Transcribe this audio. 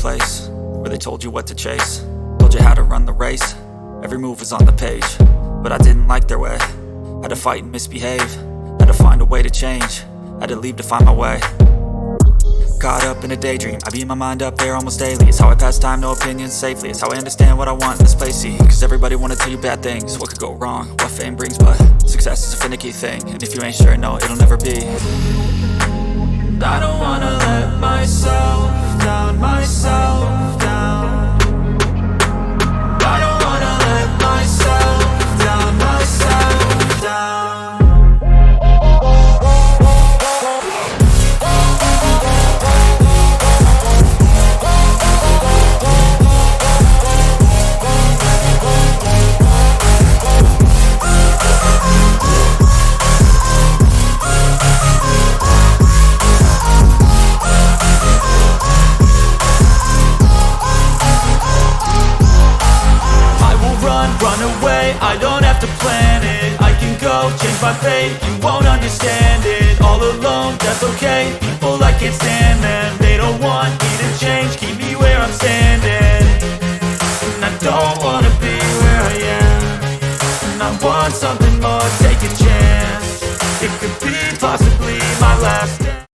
place where they told you what to chase, told you how to run the race. Every move was on the page, but I didn't like their way. Had to fight and misbehave, had to find a way to change, had to leave to find my way. Caught up in a daydream, I beat my mind up there almost daily. It's how I pass time, no opinions safely. It's how I understand what I want in this place, see. Cause everybody wanna tell you bad things, what could go wrong, what fame brings. But success is a finicky thing, and if you ain't sure, no, it'll never be. I don't wanna let myself down, myself down. I don't wanna let myself down, myself down. Run away, I don't have to plan it. I can go, change my fate, you won't understand it. All alone, that's okay, people I can't stand them. They don't want me to change, keep me where I'm standing. And I don't wanna be where I am, and I want something